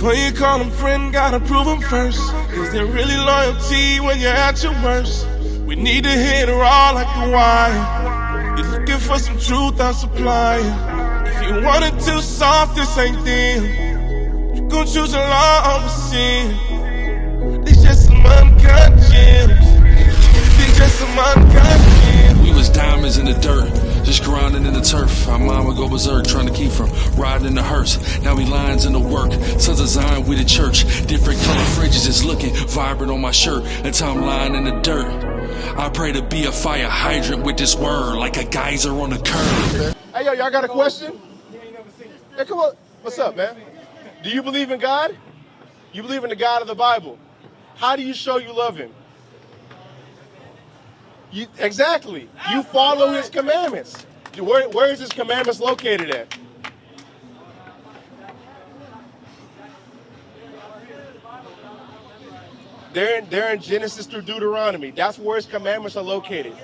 Before you call them friend, gotta prove them first. Is there really loyalty when you're at your worst? We need to hit her all like the wire. You're looking for some truth, I'll supply it. If you want it too soft, this ain't them. You gon' choose a law over sin. They just some uncut gems. They just some uncut gems. We was diamonds in the dirt, just grinding in the turf. Our mama go berserk, trying to keep from riding in the hearse. Now we lions in the work, sons of Zion, we the church. Different color fringes is looking vibrant on my shirt until I'm lying in the dirt. I pray to be a fire hydrant with this word, like a geyser on a curb. Hey, yo, y'all got a question? Hey, come on. What's up, man? Do you believe in God? You believe in the God of the Bible. How do you show you love him? Exactly. You follow his commandments. Where is his commandments located at? They're in Genesis through Deuteronomy. That's where his commandments are located.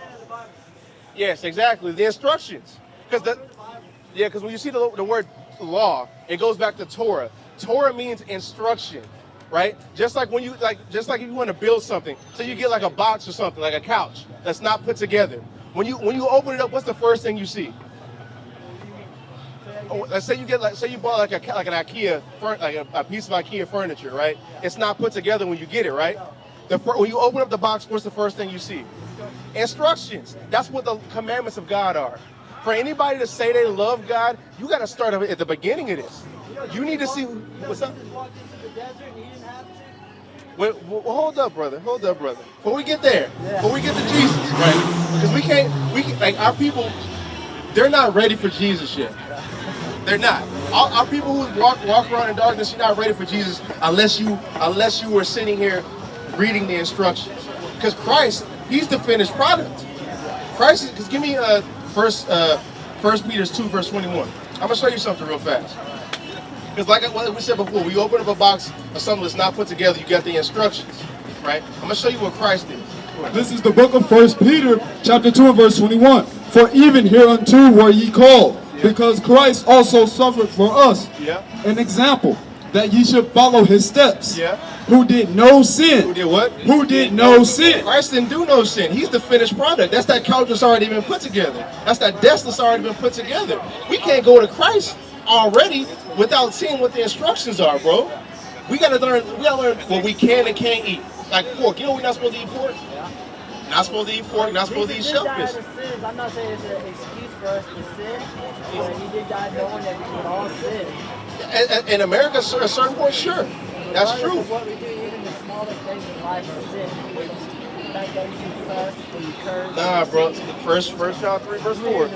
Yes, exactly. The instructions. Because when you see the word law, it goes back to Torah. Torah means instruction, right? Just like if you want to build something, so you get like a box or something, like a couch that's not put together. When you open it up, what's the first thing you see? Oh, let's say you bought like an IKEA, like a piece of IKEA furniture, right? It's not put together when you get it, right? When you open up the box, what's the first thing you see? Instructions. That's what the commandments of God are. For anybody to say they love God, you got to start at the beginning of this. You need to see what's up. Well, hold up, brother. Before we get there, before we get to Jesus, right? Because we can't, like our people, they're not ready for Jesus yet. They're not. Our people who walk around in darkness, you're not ready for Jesus unless you were sitting here reading the instructions. Because Christ, he's the finished product. Christ, because give me First Peter 2 verse 21. I'm gonna show you something real fast. Because like we said before, we open up a box of something that's not put together, you got the instructions, right? I'm gonna show you what Christ did. This is the book of 1 Peter chapter 2 and verse 21. For even hereunto were ye called, because Christ also suffered for us, an example, that ye should follow his steps. Who did no sin. Who did what? Who did no sin. Christ didn't do no sin. He's the finished product. That's that couch that's already been put together. That's that desk that's already been put together. We can't go to Christ already without seeing what the instructions are, bro. We gotta learn what we can and can't eat. Like pork. You know we're not supposed to eat pork? Not supposed to eat pork, not supposed to eat shellfish. I'm not saying it's an excuse for us to sin, but he did die knowing that we would all sin. In America, at a certain point, sure. That's true. What we do, even the smallest things in life are sin. The fact that you cuss or you curse. Nah, bro. First John 3 verse 4.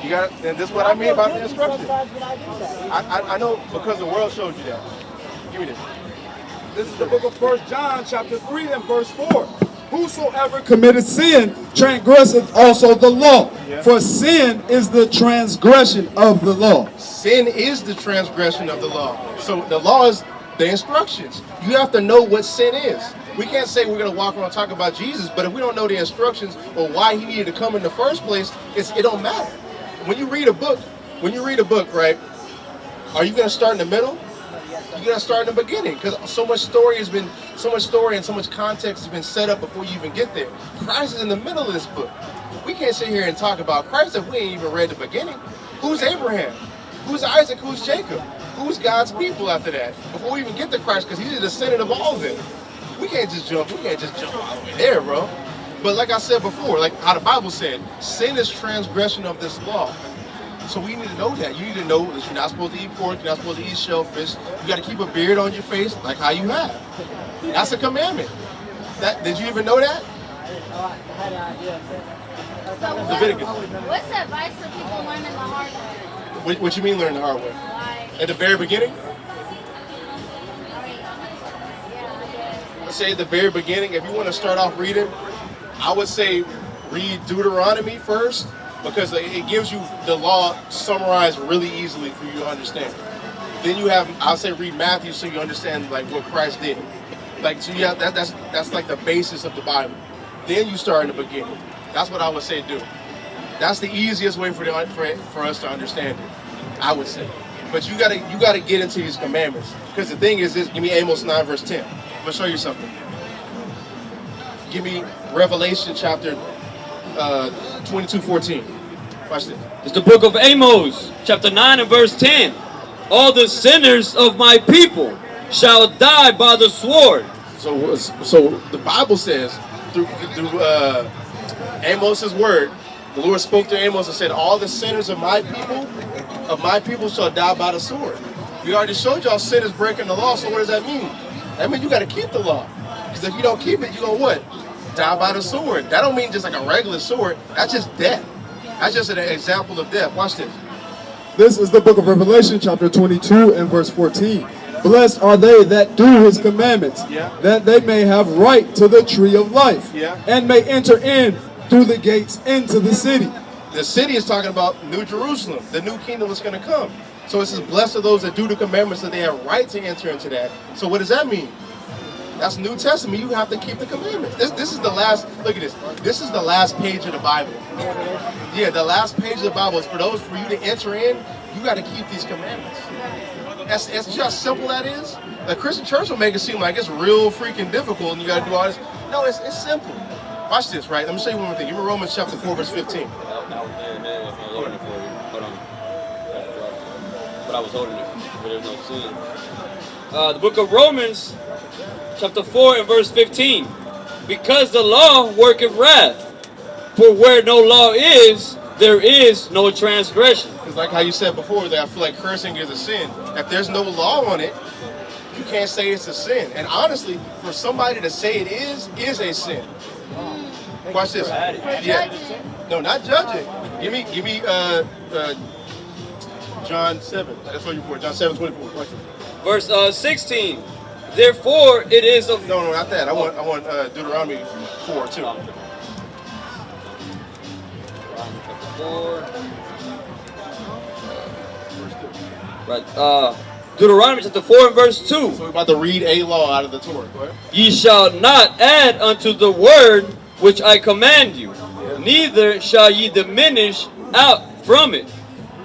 You got, and this is what I mean about the instruction. I know because the world showed you that. Give me this. This is the book of 1 John chapter 3 and verse 4. Whosoever committeth sin transgresseth also the law. For sin is the transgression of the law. Sin is the transgression of the law. So the law is the instructions. You have to know what sin is. We can't say we're going to walk around and talk about Jesus, but if we don't know the instructions or why he needed to come in the first place, it don't matter. When you read a book, right, are you going to start in the middle? You're going to start in the beginning because so much story and so much context has been set up before you even get there. Christ is in the middle of this book. We can't sit here and talk about Christ if we ain't even read the beginning. Who's Abraham? Who's Isaac? Who's Jacob? Who's God's people after that? Before we even get to Christ, because he's the descendant of all of them. We can't just jump all the way there, bro. But like I said before, like how the Bible said, sin is transgression of this law. So we need to know that. You need to know that you're not supposed to eat pork, you're not supposed to eat shellfish. You got to keep a beard on your face like how you have. That's a commandment. Did you even know that? What's the advice for people learning the hard way? What you mean learn the hard way? At the very beginning? Let's say at the very beginning, if you want to start off reading, I would say read Deuteronomy first, because it gives you the law summarized really easily for you to understand. Then you have, I'll say read Matthew so you understand like what Christ did. Like so you have that's like the basis of the Bible. Then you start in the beginning. That's what I would say do. That's the easiest way for us to understand it, I would say. But you gotta get into these commandments. Because the thing is this, give me Amos 9 verse 10. I'm gonna show you something. Give me Revelation chapter 22:14. Watch this. It's the book of Amos, chapter 9 and verse 10. All the sinners of my people shall die by the sword. So the Bible says through Amos's word, the Lord spoke to Amos and said, all the sinners of my people shall die by the sword. We already showed y'all sin is breaking the law, so what does that mean? That means you got to keep the law. Because if you don't keep it, you're going to what? Die by the sword. That don't mean just like a regular sword. That's just death. That's just an example of death. Watch this. This is the book of Revelation, chapter 22 and verse 14. Blessed are they that do his commandments, that they may have right to the tree of life, and may enter in through the gates into the city. The city is talking about New Jerusalem, the new kingdom that's going to come. So it says, blessed are those that do the commandments, that they have right to enter into that. So what does that mean? That's New Testament. You have to keep the commandments. This is the last, look at this. This is the last page of the Bible. Yeah, the last page of the Bible is for you to enter in, you got to keep these commandments. It's just simple that is. The Christian church will make it seem like it's real freaking difficult and you got to do all this. No, it's simple. Watch this, right? Let me show you one more thing. Give me Romans chapter 4, verse 15. Hold on. But I was holding it, but there's no sin. The book of Romans, chapter 4 and verse 15. Because the law worketh wrath, for where no law is, there is no transgression. It's like how you said before that I feel like cursing is a sin. If there's no law on it, you can't say it's a sin. And honestly, for somebody to say it is a sin. Watch this. Yeah. No, not judging. Give me John 7. That's what you're for. John 7:24. Watch this. Verse 16. Therefore it is of No, not that. I want Deuteronomy 4 too. Right. Deuteronomy chapter 4 and verse 2. So we're about to read a law out of the Torah. Go ahead. Ye shall not add unto the word which I command you, neither shall ye diminish out from it,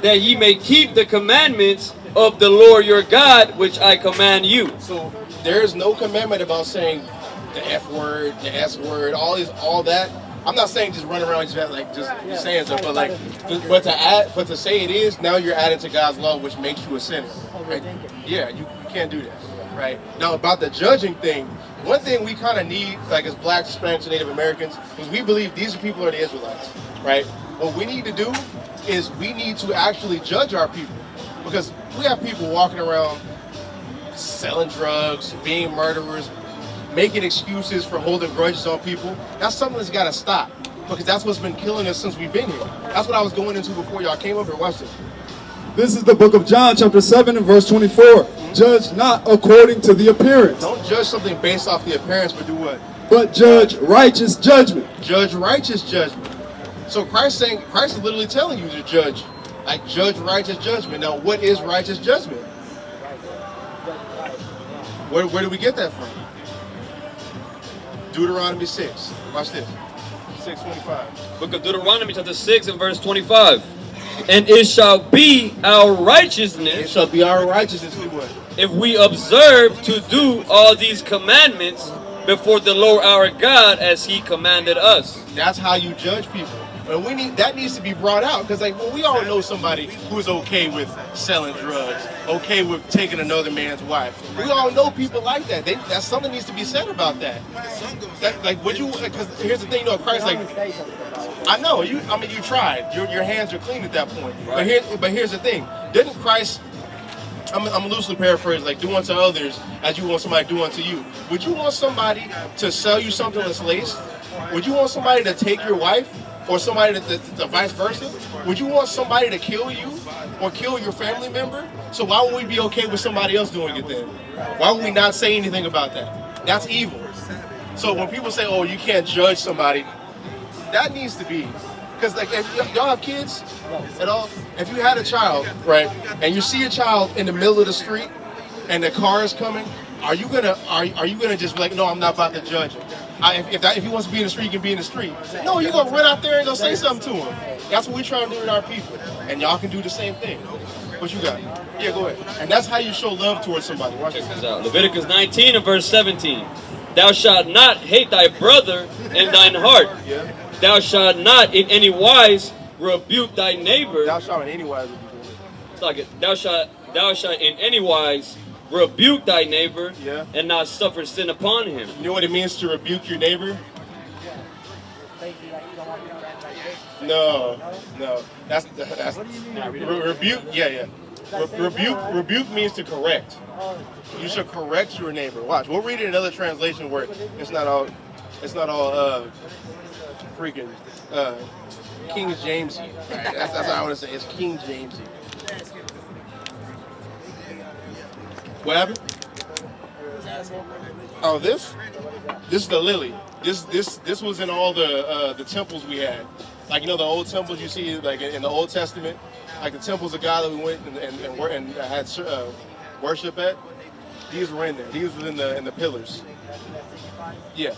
that ye may keep the commandments of the Lord your God, which I command you. So there is no commandment about saying the F word, the S word, all that. I'm not saying just run around just saying stuff, but to say it is, now you're adding to God's law, which makes you a sinner. Right? Yeah, you can't do that. Right? Now about the judging thing, one thing we kind of need, like as blacks, Hispanics, and Native Americans, is we believe these people are the Israelites. Right? What we need to do is we need to actually judge our people, because we have people walking around selling drugs, being murderers, making excuses for holding grudges on people. That's something that's got to stop, because that's what's been killing us since we've been here. That's what I was going into before y'all came up here. Watch this. This is the book of John, chapter 7 and verse 24. Judge not according to the appearance. Don't judge something based off the appearance, but do what? But judge righteous judgment. Judge righteous judgment. So Christ is literally telling you to judge righteous judgment. Now, what is righteous judgment? Where do we get that from? Deuteronomy 6. Watch this. 6:25. Book of Deuteronomy chapter 6 and verse 25. And it shall be our righteousness. It shall be our righteousness to what? If we observe to do all these commandments before the Lord our God as he commanded us. That's how you judge people. And that needs to be brought out, because we all know somebody who's okay with selling drugs, okay with taking another man's wife. We all know people like that. That something needs to be said about that. Because here's the thing, Christ, I know you tried. Your hands are clean at that point. Right. But here's the thing. Didn't Christ? I'm loosely paraphrasing, do unto others as you want somebody to do unto you. Would you want somebody to sell you something that's laced? Would you want somebody to take your wife? Or somebody the vice versa? Would you want somebody to kill you or kill your family member? So why would we be okay with somebody else doing it then? Why would we not say anything about that? That's evil. So when people say, oh, you can't judge somebody, that needs to be. Because if y'all have kids at all, if you had a child, right, and you see a child in the middle of the street and the car is coming, are you gonna just be like, no, I'm not about to judge him? If he wants to be in the street, he can be in the street. No, you're gonna run out there and go say something to him. That's what we're trying to do with our people, and y'all can do the same thing. What you got? Yeah, go ahead. And that's how you show love towards somebody. Watch Check this out. Leviticus 19 and verse 17. Thou shalt not hate thy brother in thine heart. Yeah. Thou shalt not in any wise rebuke thy neighbor. Thou shalt in any wise. It's like it. Thou shalt in any wise rebuke thy neighbor, Yeah. and not suffer sin upon him. You know what it means to rebuke your neighbor? No. That's rebuke. Yeah. Rebuke means to correct. You should correct your neighbor. Watch. We'll read it in another translation where it's not all freaking King Jamesy. Right? That's what I want to say. It's King Jamesy. What happened? Oh, this is the lily. This was in all the temples we had. Like, you know, the old temples you see, like in the Old Testament, like the temples of God that we went and had worship at. These were in there. These were in the pillars. Yeah.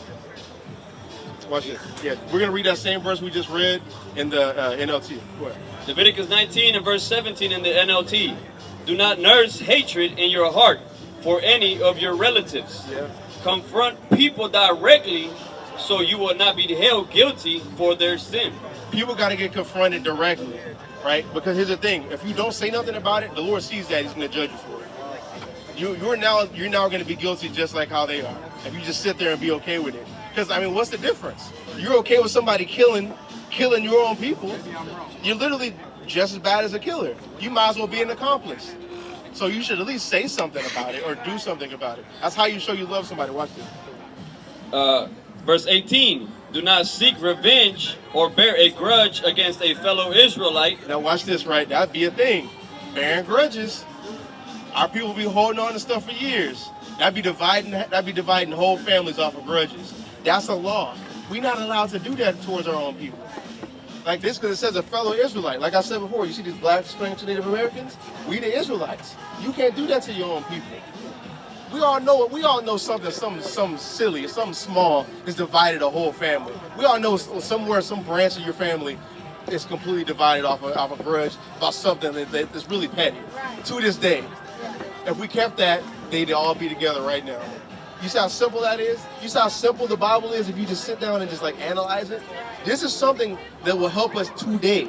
Watch this. Yeah, we're gonna read that same verse we just read in the NLT. What? Leviticus 19 and verse 17 in the NLT. Do not nurse hatred in your heart for any of your relatives. Yeah. Confront people directly so you will not be held guilty for their sin. People got to get confronted directly, right? Because here's the thing: if you don't say nothing about it, the Lord sees that; He's going to judge you for it. You're now going to be guilty just like how they are. If you just sit there and be okay with it, because I mean, what's the difference? You're okay with somebody killing your own people. You're literally just as bad as a killer. You might as well be an accomplice. So you should at least say something about it or do something about it. That's how you show you love somebody. Watch this. Verse 18. Do not seek revenge or bear a grudge against a fellow Israelite. Now watch this, right? That'd be a thing. Bearing grudges. Our people be holding on to stuff for years. That'd be dividing whole families off of grudges. That's a law. We're not allowed to do that towards our own people. Like this, because it says a fellow Israelite. Like I said before, you see these blacks spraying to Native Americans? We the Israelites. You can't do that to your own people. We all know something silly, something small is divided a whole family. We all know somewhere, some branch of your family is completely divided off a grudge about something that's really petty. To this day, if we kept that, they'd all be together right now. You see how simple that is? You see how simple the Bible is if you just sit down and just like analyze it? This is something that will help us today.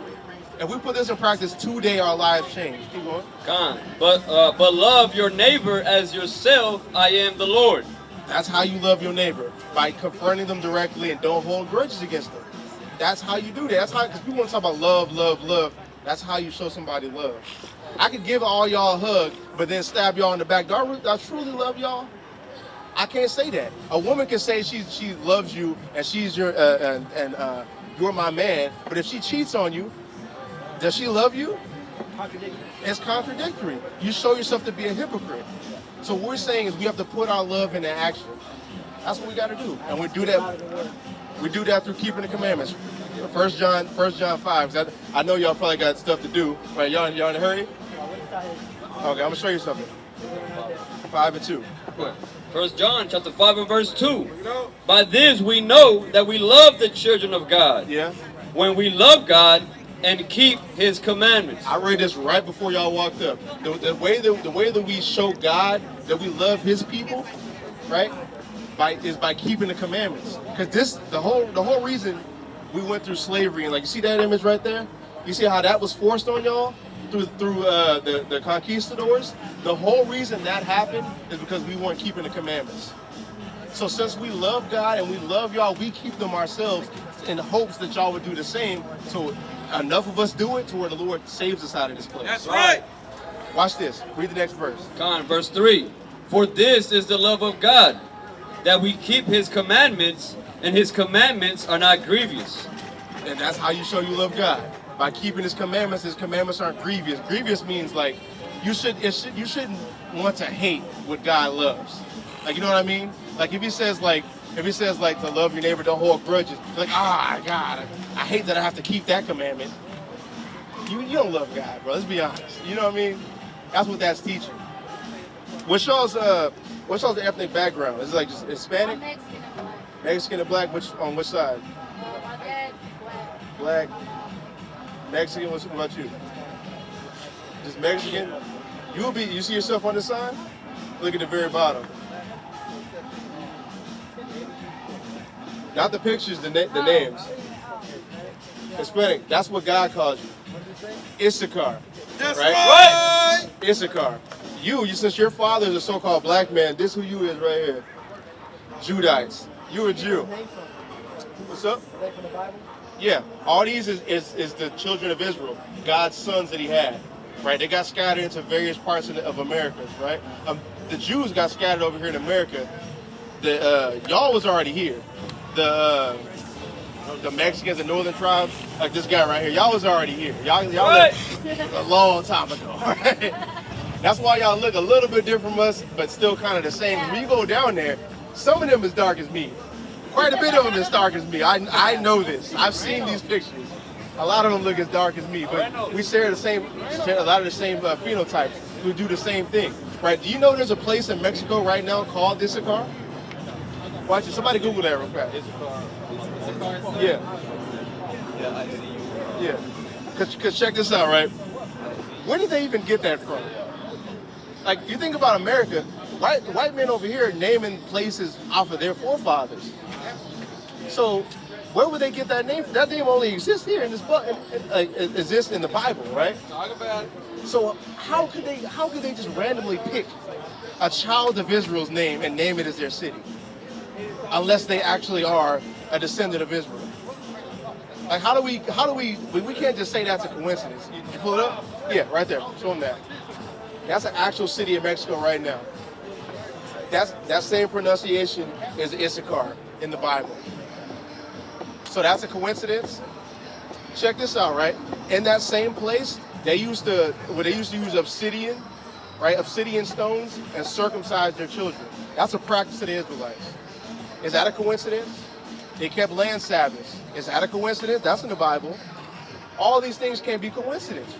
If we put this in practice today, our lives change. Keep going. But love your neighbor as yourself. I am the Lord. That's how you love your neighbor, by confronting them directly and don't hold grudges against them. That's how you do that. That's how, because people want to talk about love. That's how you show somebody love. I could give all y'all a hug, but then stab y'all in the back. Do I truly love y'all? I can't say that. A woman can say she loves you and she's your you're my man, but if she cheats on you, does she love you? It's contradictory. You show yourself to be a hypocrite. So what we're saying is we have to put our love into action. That's what we got to do, and we do that. We do that through keeping the commandments. 1 John 5. I know y'all probably got stuff to do. Right? Y'all in a hurry? Okay, I'm gonna show you something. 5 and 2. What? 1 John chapter 5 and verse 2. By this we know that we love the children of God. Yeah. When we love God and keep His commandments. I read this right before y'all walked up. The way that we show God that we love His people, right? Is by keeping the commandments. Because the whole reason we went through slavery, and like you see that image right there. You see how that was forced on y'all through the conquistadors. The whole reason that happened is because we weren't keeping the commandments. So since we love God and we love y'all, we keep them ourselves in hopes that y'all would do the same. So enough of us do it to where the Lord saves us out of this place. That's right. Watch this. Read the next verse. Verse 3. For this is the love of God, that we keep His commandments, and His commandments are not grievous. And that's how you show you love God. By keeping His commandments aren't grievous. Grievous means like you shouldn't want to hate what God loves. Like, you know what I mean? Like if he says like to love your neighbor, don't hold grudges. You're like, God, I hate that I have to keep that commandment. You don't love God, bro. Let's be honest. You know what I mean? That's what that's teaching. What shows the ethnic background? Is it like just Hispanic? I'm Mexican and black. Mexican and black, on which side? My dad, black. Black. Mexican, what about you? Just Mexican? You see yourself on the sign? Look at the very bottom. Not the pictures, the names. Hispanic, that's what God calls you. Issachar. That's right. Issachar. You, since your father is a so-called black man, this who you is right here. Judites. You a Jew. What's up? Yeah. All these is the children of Israel, God's sons that he had. Right? They got scattered into various parts of America, right? The Jews got scattered over here in America. Y'all was already here. The Mexicans and northern tribes, like this guy right here, y'all was already here. Y'all left a long time ago, right? That's why y'all look a little bit different from us, but still kind of the same. When you go down there, some of them is dark as me. Quite a bit of them is dark as me. I know this. I've seen these pictures. A lot of them look as dark as me, but we share a lot of the same phenotypes. We do the same thing, right? Do you know there's a place in Mexico right now called Sicarii? Watch it. Somebody Google that real fast. Yeah. Yeah. Cause check this out, right? Where did they even get that from? Like, you think about America, white men over here naming places off of their forefathers. So, where would they get that name from? That name only exists here in this book, exists in the Bible, right? Talk about it. So how could they just randomly pick a child of Israel's name and name it as their city? Unless they actually are a descendant of Israel. Like, how do we can't just say that's a coincidence. You pull it up? Yeah, right there. Show them that. That's an actual city in Mexico right now. That same pronunciation is Issachar in the Bible. So that's a coincidence? Check this out, right? In that same place, they used to use obsidian, right? Obsidian stones and circumcise their children. That's a practice of the Israelites. Is that a coincidence? They kept land Sabbaths. Is that a coincidence? That's in the Bible. All these things can't be coincidence.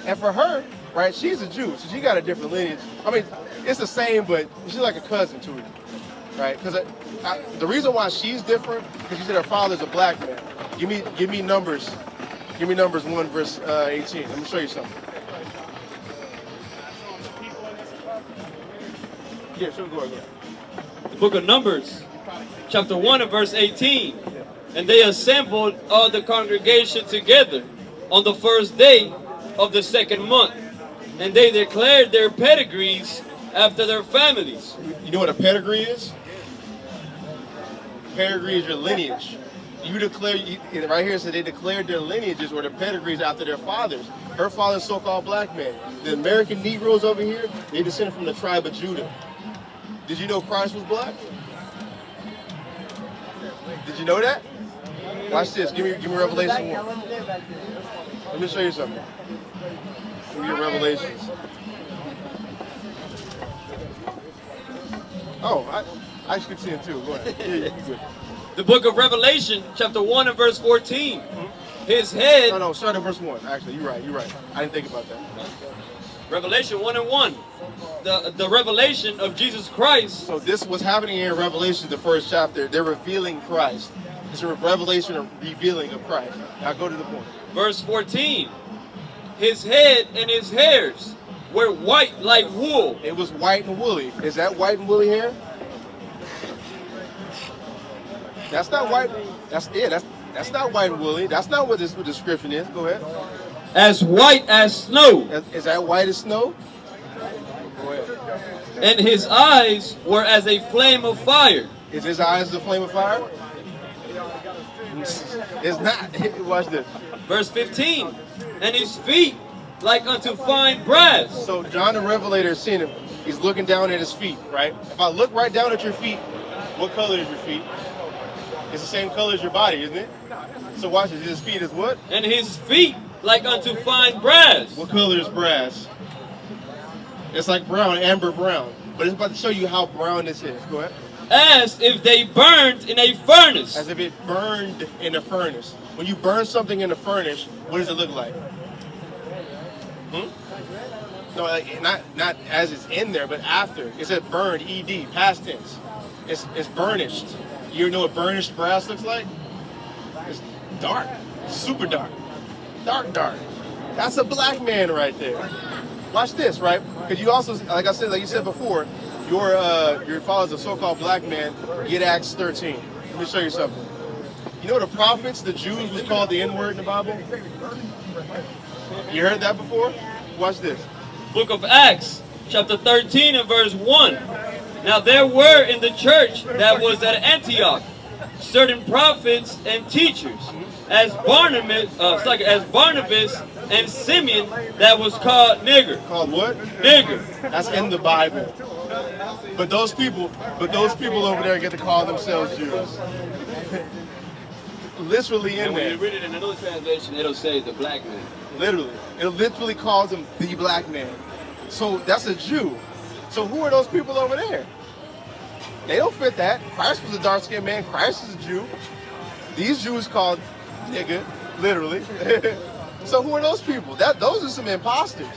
And for her, right, she's a Jew, so she got a different lineage. I mean, it's the same, but she's like a cousin to it, right? Because the reason why she's different, because she said her father's a black man. Give me Numbers. Give me Numbers 1 verse 18. Let me show you something. Yeah, sure, go ahead. The book of Numbers, chapter 1 and verse 18. And they assembled all the congregation together on the first day of the second month. And they declared their pedigrees after their families. You know what a pedigree is? Pedigree is your lineage. You declare, right here it said they declared their lineages or their pedigrees after their fathers. Her father's so-called black man. The American Negroes over here, they descended from the tribe of Judah. Did you know Christ was black? Did you know that? Watch this. Give me Revelation 1. Let me show you something. Give me your Revelations. Oh, I should see it too. Go ahead. Yeah, you good. The book of Revelation, chapter 1 and verse 14. His head... No, start at verse 1. Actually, you're right. I didn't think about that. Revelation 1 and 1. The revelation of Jesus Christ. So this was happening here in Revelation, the first chapter. They're revealing Christ. It's a revelation or revealing of Christ. Now go to the point. Verse 14. His head and his hairs were white like wool. It was white and woolly. Is that white and woolly hair? That's not white. That's not white and woolly. That's not what this description is. Go ahead. As white as snow. Is that white as snow? Go ahead. And his eyes were as a flame of fire. Is his eyes a flame of fire? It's not. Watch this. Verse 15. And his feet like unto fine brass. So John the Revelator has seen him. He's looking down at his feet, right? If I look right down at your feet, what color is your feet? It's the same color as your body, isn't it? So watch this. His feet is what? And his feet like unto fine brass. What color is brass? It's like brown, amber brown. But it's about to show you how brown this is. Go ahead. As if they burned in a furnace. As if it burned in a furnace. When you burn something in a furnace, what does it look like? No, like, not as it's in there, but after. It said burned, ED, past tense. It's burnished. You know what burnished brass looks like? It's dark, super dark, dark. That's a black man right there. Watch this, right? Because you also, like you said before, your father's a so-called black man. Get Acts 13. Let me show you something. You know the prophets, the Jews, was called the N-word in the Bible? You heard that before? Watch this. Book of Acts, chapter 13 and verse 1. Now there were in the church that was at Antioch certain prophets and teachers, as Barnabas and Simeon, that was called nigger. Called what? Nigger. That's in the Bible. But those people over there get to call themselves Jews. Literally in And when there. you read it in another translation, it'll say the black man. Literally. It literally calls him the black man. So that's a Jew. So who are those people over there? They don't fit that. Christ was a dark-skinned man. Christ is a Jew. These Jews called nigga, literally. So who are those people? Those are some imposters.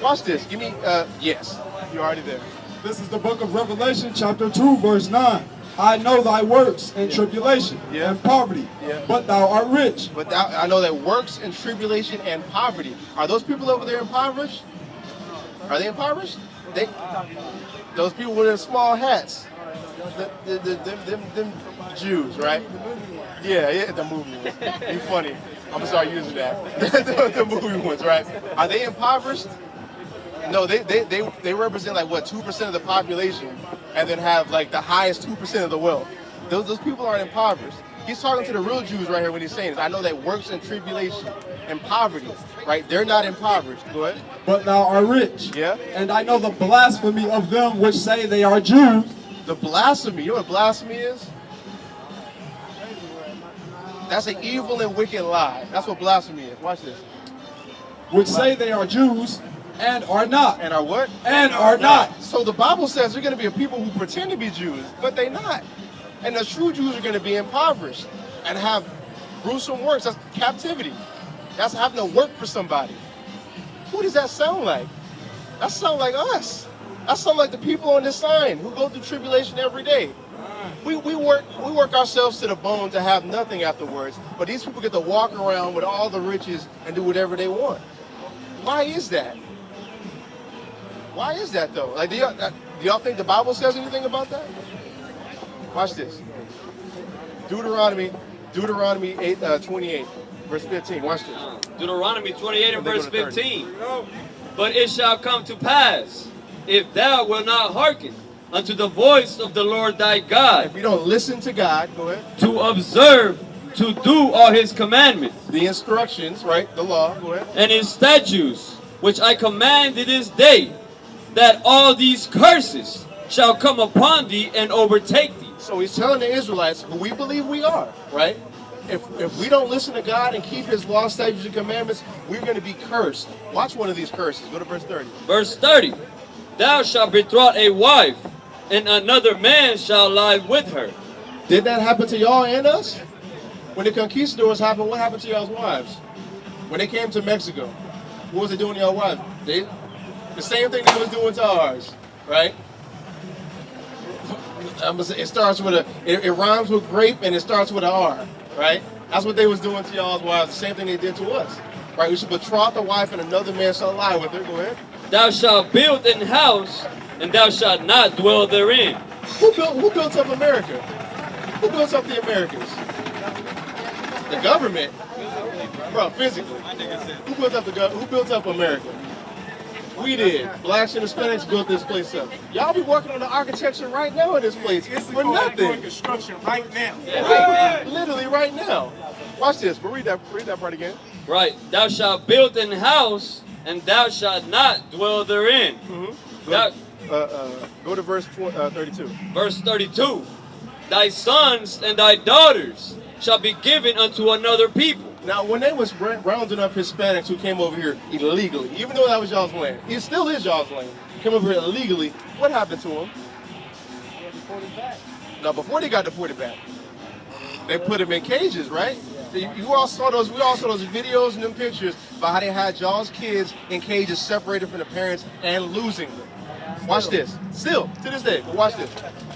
Watch this. Give me, yes. You're already there. This is the book of Revelation, chapter 2, verse 9. I know thy works and tribulation and poverty, but thou art rich. But I know that works and tribulation and poverty. Are those people over there impoverished? Are they impoverished? Those people with their small hats. Them Jews, right? Yeah, the movie ones. You funny. I'm gonna start using that. The movie ones, right? Are they impoverished? No, they represent like what, 2% of the population, and then have like the highest 2% of the wealth. Those people aren't impoverished. He's talking to the real Jews right here when he's saying this. I know that works and tribulation and poverty, right? They're not impoverished. Go ahead. But thou art rich. Yeah. And I know the blasphemy of them which say they are Jews. The blasphemy. You know what blasphemy is? That's an evil and wicked lie. That's what blasphemy is. Watch this. Which say they are Jews and are not. And are what? And are not. So the Bible says they're going to be a people who pretend to be Jews, but they're not. And the true Jews are going to be impoverished and have gruesome works. That's captivity. That's having to work for somebody. Who does that sound like? That sounds like us. That sounds like the people on this sign who go through tribulation every day. We work ourselves to the bone to have nothing afterwards, but these people get to walk around with all the riches and do whatever they want. Why is that? Why is that though? Like, do y'all think the Bible says anything about that? Watch this. Deuteronomy 28, verse 15. Watch this. Deuteronomy 28 and verse 15. But it shall come to pass, if thou wilt not hearken unto the voice of the Lord thy God, if you don't listen to God, go ahead, to observe, to do all his commandments, the instructions, right, the law, go ahead, and his statutes, which I command thee this day, that all these curses shall come upon thee and overtake thee. So he's telling the Israelites, who we believe we are, right? If we don't listen to God and keep his law, statutes, and commandments, we're going to be cursed. Watch one of these curses. Go to verse 30. Verse 30. Thou shalt betroth a wife, and another man shall lie with her. Did that happen to y'all and us? When the conquistadors happened, what happened to y'all's wives? When they came to Mexico, what was they doing to y'all wives? The same thing they was doing to ours, right? It starts with it rhymes with grape and it starts with an R, right? That's what they was doing to y'all's wives. The same thing they did to us, right? We should betroth a wife and another man shall lie with her. Go ahead. Thou shalt build an house, and thou shalt not dwell therein. Who built up America? Who built up the Americas? The government, bro. Physically, who built up America? We did. Blacks and Hispanics built this place up. Y'all be working on the architecture right now in this place for nothing. Doing construction right now. Right, literally right now. Watch this. But read that part again. Right. Thou shalt build an house, and thou shalt not dwell therein. Go to verse 32. Verse 32. Thy sons and thy daughters shall be given unto another people. Now, when they was rounding up Hispanics who came over here illegally, even though that was y'all's land, it still is y'all's land, came over here illegally, what happened to them? Now, before they got deported back, they put them in cages, right? We all saw those videos and them pictures about how they had y'all's kids in cages separated from the parents and losing them. Watch this. Still, to this day, but watch this.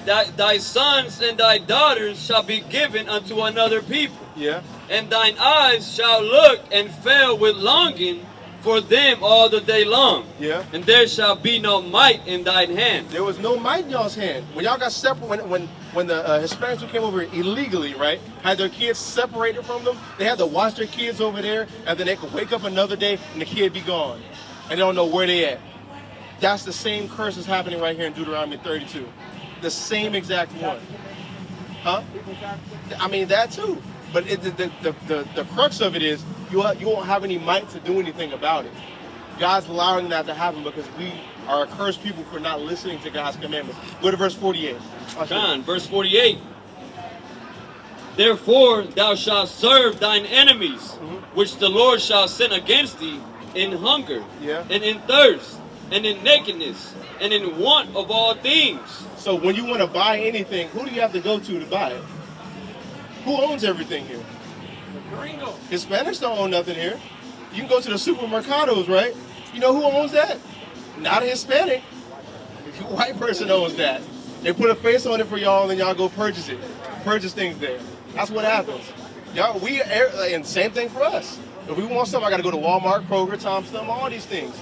thy sons and thy daughters shall be given unto another people. Yeah. And thine eyes shall look and fail with longing for them all the day long. Yeah. And there shall be no might in thine hand. There was no might in y'all's hand. When y'all got separate, when the Hispanics who came over illegally, right, had their kids separated from them, they had to watch their kids over there, and then they could wake up another day and the kid be gone. And they don't know where they at. That's the same curse that's happening right here in Deuteronomy 32. The same exact one. Huh? I mean, that too. But the crux of it is you won't have any might to do anything about it. God's allowing that to happen because we are a cursed people for not listening to God's commandments. Go to verse 48. John, verse 48. Therefore thou shalt serve thine enemies, which the Lord shall send against thee in hunger, and in thirst, and in nakedness, and in want of all things. So when you want to buy anything, who do you have to go to buy it? Who owns everything here? Hispanics don't own nothing here. You can go to the supermercados, right? You know who owns that? Not a Hispanic. A white person owns that. They put a face on it for y'all, and then y'all go purchase it. Purchase things there. That's what happens. Y'all, and same thing for us. If we want something, I got to go to Walmart, Kroger, Thompson, all these things.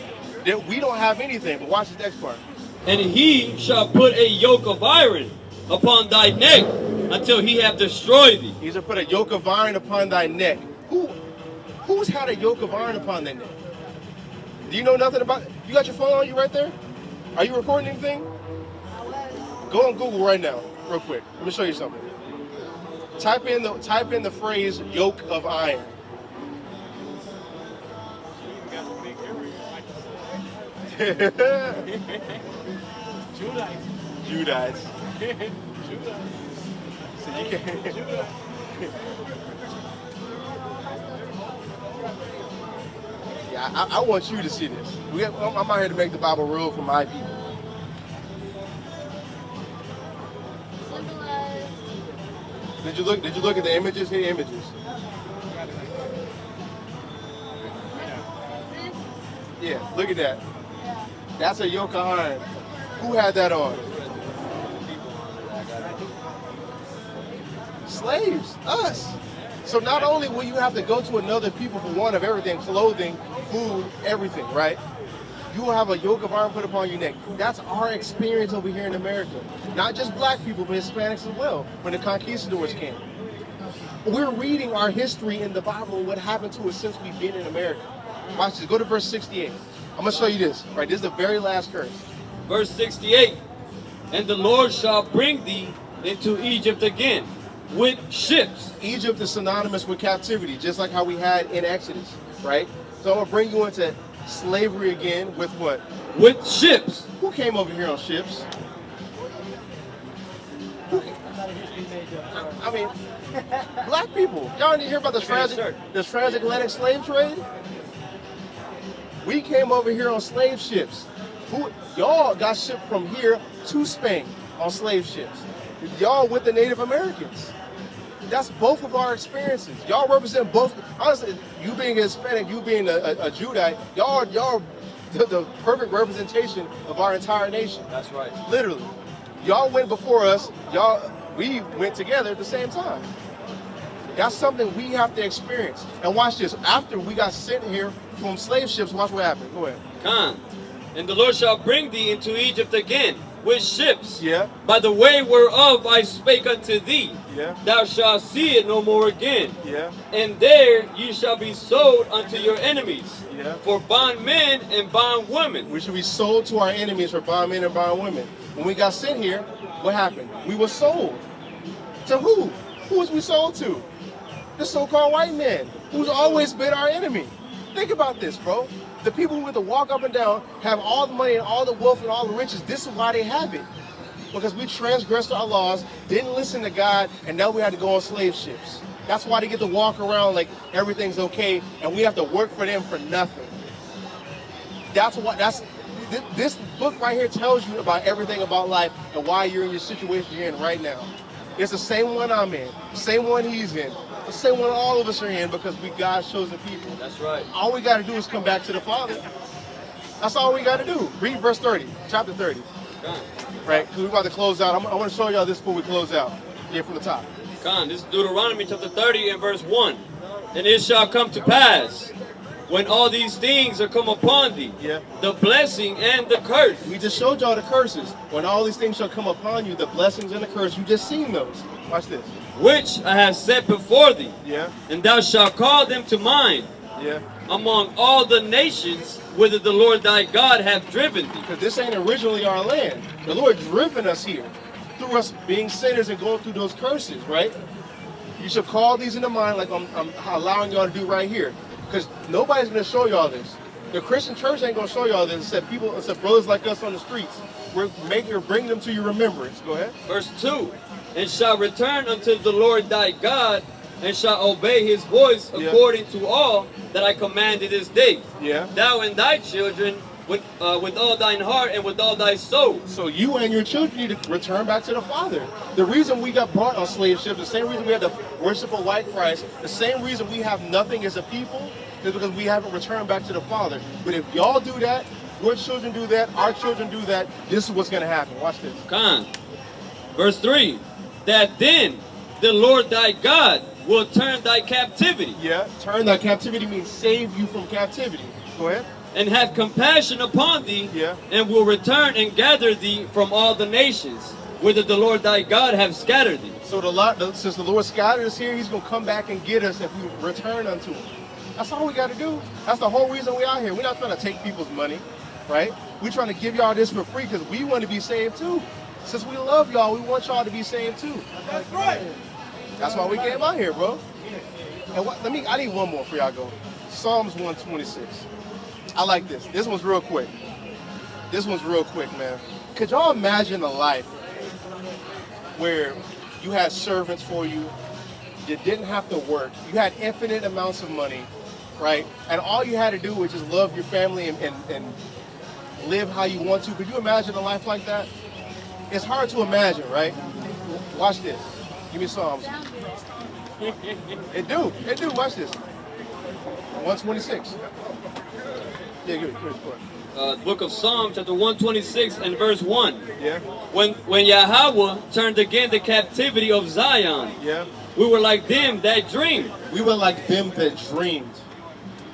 We don't have anything, but watch the next part. And he shall put a yoke of iron upon thy neck until he have destroyed thee. He shall put a yoke of iron upon thy neck. Who's had a yoke of iron upon their neck? Do you know nothing about it? You got your phone on you right there? Are you recording anything? Go on Google right now, real quick. Let me show you something. Type in the phrase yoke of iron. Judites. So you can't. Yeah, I want you to see this. I'm out here to make the Bible real for my people. Did you look at the images? Here, images. Yeah, look at that. That's a yoke of iron. Who had that on? Slaves, us. So not only will you have to go to another people for one of everything, clothing, food, everything, right? You will have a yoke of iron put upon your neck. That's our experience over here in America. Not just black people, but Hispanics as well, when the conquistadors came. We're reading our history in the Bible and what happened to us since we've been in America. Watch this, go to verse 68. I'm gonna show you this, right? This is the very last curse. Verse 68. And the Lord shall bring thee into Egypt again with ships. Egypt is synonymous with captivity, just like how we had in Exodus, right? So I'm gonna bring you into slavery again with what? With ships. Who came over here on ships? I mean, black people. Y'all didn't hear about the transatlantic slave trade? We came over here on slave ships. Y'all got shipped from here to Spain on slave ships. Y'all with the Native Americans. That's both of our experiences. Y'all represent both. Honestly, you being Hispanic, you being a Judite, y'all the perfect representation of our entire nation. That's right. Literally. Y'all went before us. We went together at the same time. That's something we have to experience. And watch this. After we got sent here from slave ships, watch what happened. Go ahead. Come. And the Lord shall bring thee into Egypt again with ships. Yeah. By the way whereof I spake unto thee. Yeah. Thou shalt see it no more again. Yeah. And there ye shall be sold unto your enemies. Yeah. For bondmen and bondwomen. We should be sold to our enemies for bondmen and bondwomen. When we got sent here, what happened? We were sold. To who? Who was we sold to? The so-called white man, who's always been our enemy. Think about this, bro. The people who have to walk up and down, have all the money and all the wealth and all the riches, this is why they have it. Because we transgressed our laws, didn't listen to God, and now we had to go on slave ships. That's why they get to walk around like everything's okay, and we have to work for them for nothing. This book right here tells you about everything about life and why you're in your situation you're in right now. It's the same one I'm in, same one he's in, the same one all of us are in because we God's chosen people. That's right. All we got to do is come back to the Father. That's all we got to do. Read verse 30, chapter 30. Right? Because we're about to close out. I want to show y'all this before we close out. Yeah, from the top. This is Deuteronomy chapter 30 and verse 1. And it shall come to pass, when all these things are come upon thee, the blessing and the curse. We just showed y'all the curses. When all these things shall come upon you, the blessings and the curse, you just seen those. Watch this. Which I have set before thee. Yeah. And thou shalt call them to mind. Yeah. Among all the nations whither the Lord thy God hath driven thee. Because this ain't originally our land. The Lord driven us here through us being sinners and going through those curses, right? You should call these into mind like I'm allowing y'all to do right here. Because nobody's going to show y'all this. The Christian church ain't going to show y'all this except brothers like us on the streets. We're bring them to your remembrance. Go ahead. Verse 2. And shall return unto the Lord thy God, and shall obey his voice according to all that I commanded this day. Yeah. Thou and thy children with all thine heart and with all thy soul. So you and your children need to return back to the Father. The reason we got brought on slave ships, the same reason we had to worship a white Christ, the same reason we have nothing as a people is because we haven't returned back to the Father. But if y'all do that, your children do that, our children do that, this is what's going to happen. Watch this. Verse 3. That then the Lord thy God will turn thy captivity. Yeah, turn thy captivity means save you from captivity. Go ahead. And have compassion upon thee, and will return and gather thee from all the nations, whither the Lord thy God hath scattered thee. So since the Lord scattered us here, he's going to come back and get us if we return unto him. That's all we got to do. That's the whole reason we out here. We're not trying to take people's money, right? We're trying to give y'all this for free because we want to be saved too. Since we love y'all, we want y'all to be saved too. That's right. That's why we came out here, bro. And I need one more for y'all go. Psalms 126. I like this. This one's real quick. This one's real quick, man. Could y'all imagine a life where you had servants for you, you didn't have to work, you had infinite amounts of money, right? And all you had to do was just love your family and live how you want to. Could you imagine a life like that? It's hard to imagine, right? Watch this. Give me Psalms. It do. Watch this. 126. Yeah, give it. Book of Psalms, chapter 126 and verse 1. Yeah. When Yahweh turned again the captivity of Zion, we were like them that dreamed. We were like them that dreamed.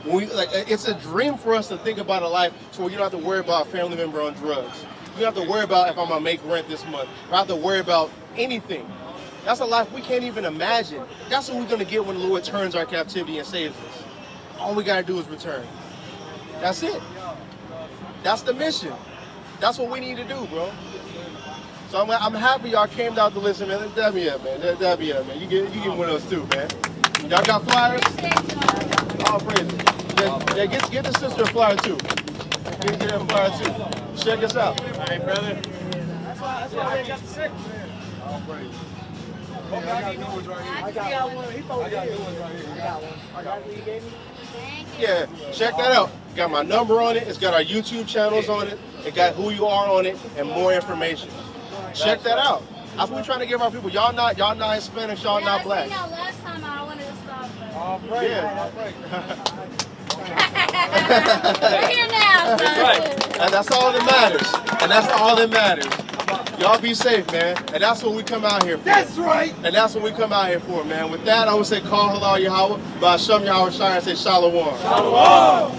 It's a dream for us to think about a life so you don't have to worry about a family member on drugs. You don't have to worry about if I'm going to make rent this month. You don't have to worry about anything. That's a life we can't even imagine. That's what we're going to get when the Lord turns our captivity and saves us. All we got to do is return. That's it. That's the mission. That's what we need to do, bro. So I'm happy y'all came out to listen, man. Dab me up, man. Dab me up, man. You get one of those too, man. Y'all got flyers? Oh, praise it. Yeah, get the sister a flyer too. Get her a flyer too. Check us out. All right, brother. That's why I got the sick. Oh, praise it. I got new ones right here. I got one. He told me. I got new ones right here. I got one. I got one. You gave me? Yeah, check that out. Got my number on it. It's got our YouTube channels on it. It got who you are on it and more information. Check that out. That's what we're trying to give our people. Y'all not Hispanic, y'all not black. Yeah, last time I wanted to stop. All right. Yeah. We're here now. So. That's right. And that's all that matters. And that's all that matters. Y'all be safe, man. And that's what we come out here for. That's right. And that's what we come out here for, man. With that, I would say call halal Yahweh, but Hashem Yahweh Shai and say Shalom. Shalom.